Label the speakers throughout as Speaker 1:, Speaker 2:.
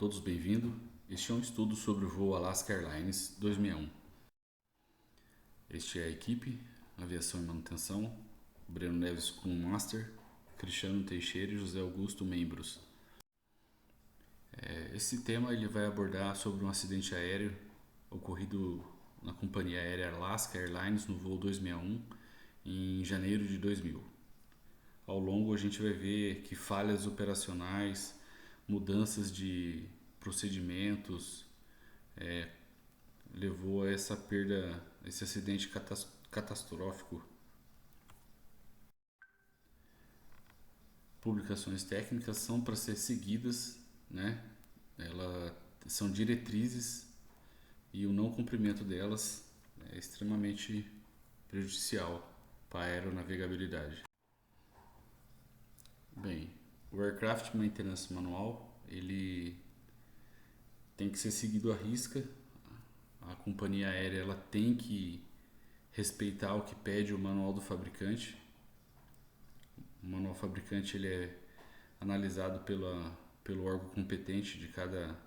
Speaker 1: todos bem-vindos. Este é um estudo sobre o voo Alaska Airlines 261. Este é a equipe, aviação e manutenção, Breno Neves como Master, Cristiano Teixeira e José Augusto membros. Esse tema ele vai abordar sobre um acidente aéreo ocorrido na companhia aérea Alaska Airlines no voo 261 em janeiro de 2000. Ao longo a gente vai ver que falhas operacionais, mudanças de procedimentos, levou a essa perda, esse acidente catastrófico. Publicações técnicas são para ser seguidas, né? Elas são diretrizes e o não cumprimento delas é extremamente prejudicial para a aeronavegabilidade. Bem, o Aircraft Maintenance Manual ele tem que ser seguido à risca. A companhia aérea ela tem que respeitar o que pede o manual do fabricante. O manual fabricante ele é analisado pelo órgão competente de cada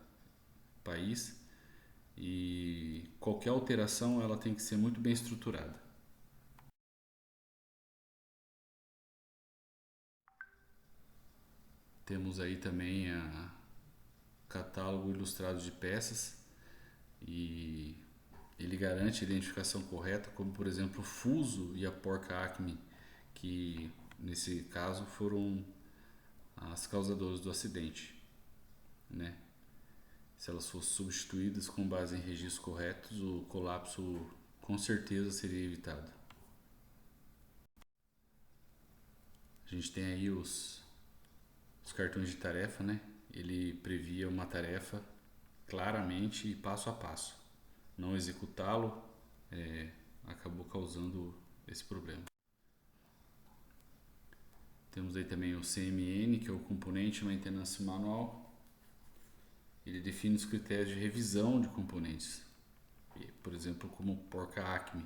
Speaker 1: país e qualquer alteração ela tem que ser muito bem estruturada. Temos aí também a catálogo ilustrado de peças e ele garante a identificação correta, como por exemplo o fuso e a porca Acme, que nesse caso foram as causadoras do acidente, né? Se elas fossem substituídas com base em registros corretos, o colapso com certeza seria evitado. A gente tem aí os cartões de tarefa, né? Ele previa uma tarefa claramente e passo a passo. Não executá-lo acabou causando esse problema. Temos aí também o CMN, que é o Componente Maintenance Manual. Ele define os critérios de revisão de componentes, por exemplo, como porca Acme.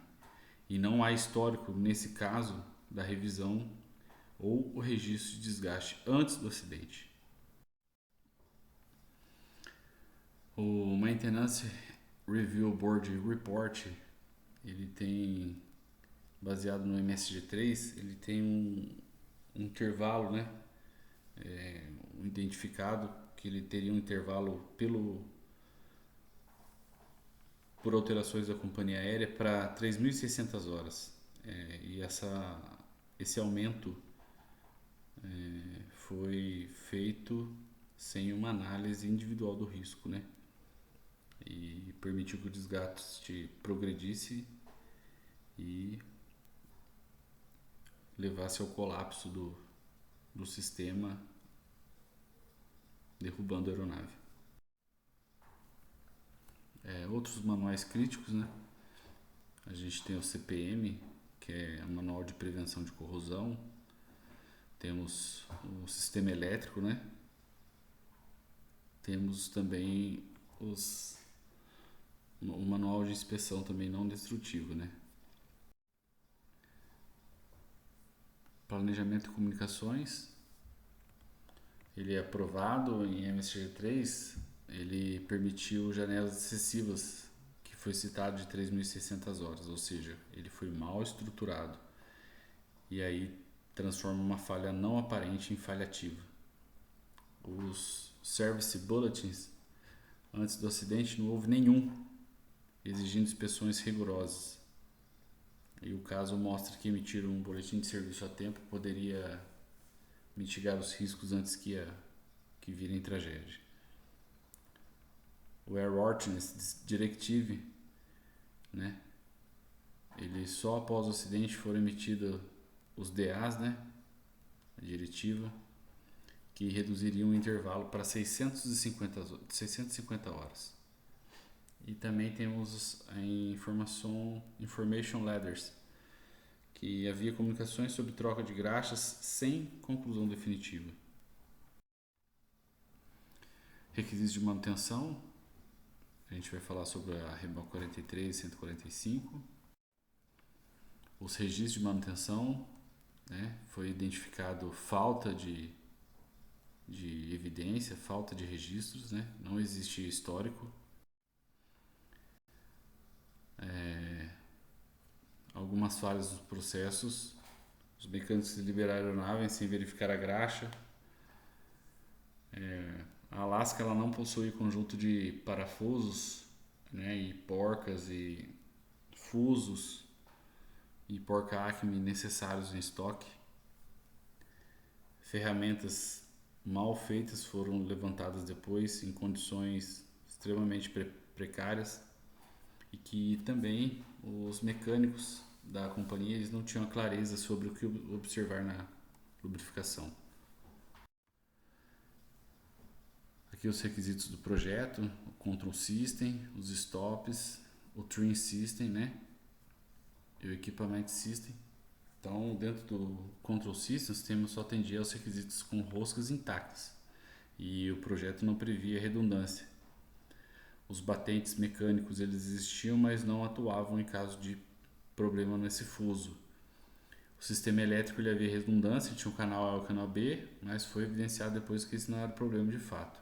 Speaker 1: E não há histórico, nesse caso, da revisão ou o registro de desgaste antes do acidente. O Maintenance Review Board Report, ele tem, baseado no MSG3, ele tem um intervalo, né? Um identificado que ele teria um intervalo por alterações da companhia aérea para 3.600 horas. E esse aumento foi feito sem uma análise individual do risco, né? E permitiu que o desgaste progredisse e levasse ao colapso do sistema, derrubando a aeronave. Outros manuais críticos, né? A gente tem o CPM, que é o Manual de Prevenção de Corrosão. Temos o sistema elétrico, né? Temos também o manual de inspeção também não destrutivo, né? Planejamento e comunicações, ele é aprovado em MSG3, ele permitiu janelas excessivas, que foi citado de 3.600 horas, ou seja, ele foi mal estruturado e aí transforma uma falha não aparente em falha ativa. Os Service Bulletins, antes do acidente não houve nenhum, exigindo inspeções rigorosas. E o caso mostra que emitir um boletim de serviço a tempo poderia mitigar os riscos antes que virem tragédia. O Airworthiness Directive, né? Ele só após o acidente foram emitidos os DAs, né? A diretiva, que reduziriam o intervalo para 650 horas. E também temos a Information Letters, que havia comunicações sobre troca de graxas sem conclusão definitiva. Requisitos de manutenção, a gente vai falar sobre a REMAL 43 e 145. Os registros de manutenção, né? Foi identificado falta de de evidência, falta de registros, né? Não existe histórico. Algumas falhas nos processos. Os mecânicos liberaram a aeronave sem verificar a graxa. A Alaska ela não possui conjunto de parafusos, né, e porcas e fusos e porca-acme necessários em estoque. Ferramentas mal feitas foram levantadas depois em condições extremamente precárias e que também os mecânicos da companhia eles não tinham clareza sobre o que observar na lubrificação. Aqui os requisitos do projeto: o Control System, os stops, o Trim System, né? E o Equipment System. Então, dentro do Control System, o sistema só atendia aos requisitos com roscas intactas e o projeto não previa redundância. Os batentes mecânicos eles existiam, mas não atuavam em caso de problema nesse fuso. O sistema elétrico ele havia redundância, tinha um canal A e um canal B, mas foi evidenciado depois que isso não era problema de fato.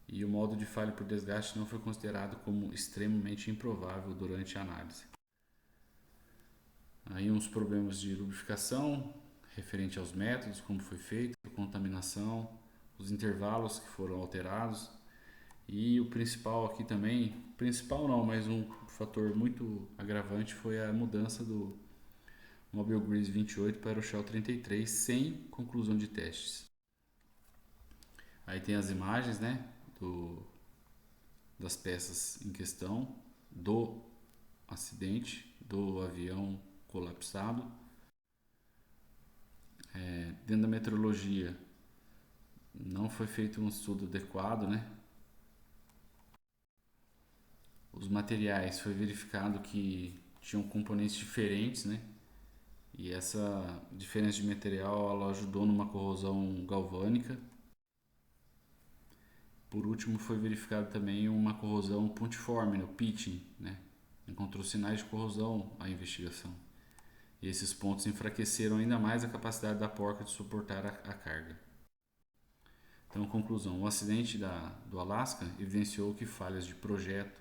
Speaker 1: E o modo de falha por desgaste não foi considerado como extremamente improvável durante a análise. Aí uns problemas de lubrificação, referente aos métodos, como foi feito, a contaminação, os intervalos que foram alterados e o principal aqui também, principal não, mas um fator muito agravante foi a mudança do Mobile Grease 28 para o Shell 33 sem conclusão de testes. Aí tem as imagens, né, das peças em questão, do acidente, do avião colapsado. Dentro da meteorologia não foi feito um estudo adequado, né? Os materiais foi verificado que tinham componentes diferentes, né? E essa diferença de material ela ajudou numa corrosão galvânica. Por último, foi verificado também uma corrosão pontiforme, o pitching, né? Encontrou sinais de corrosão à investigação. E esses pontos enfraqueceram ainda mais a capacidade da porca de suportar a carga. Então, conclusão: o acidente do Alaska evidenciou que falhas de projeto,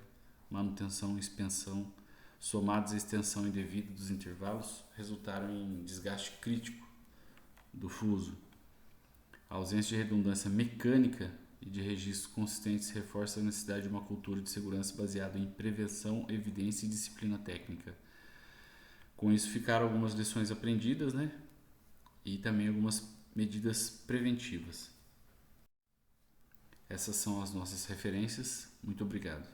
Speaker 1: manutenção e expensão, somadas à extensão indevida dos intervalos, resultaram em desgaste crítico do fuso. A ausência de redundância mecânica e de registros consistentes reforça a necessidade de uma cultura de segurança baseada em prevenção, evidência e disciplina técnica. Com isso ficaram algumas lições aprendidas, né? E também algumas medidas preventivas. Essas são as nossas referências. Muito obrigado.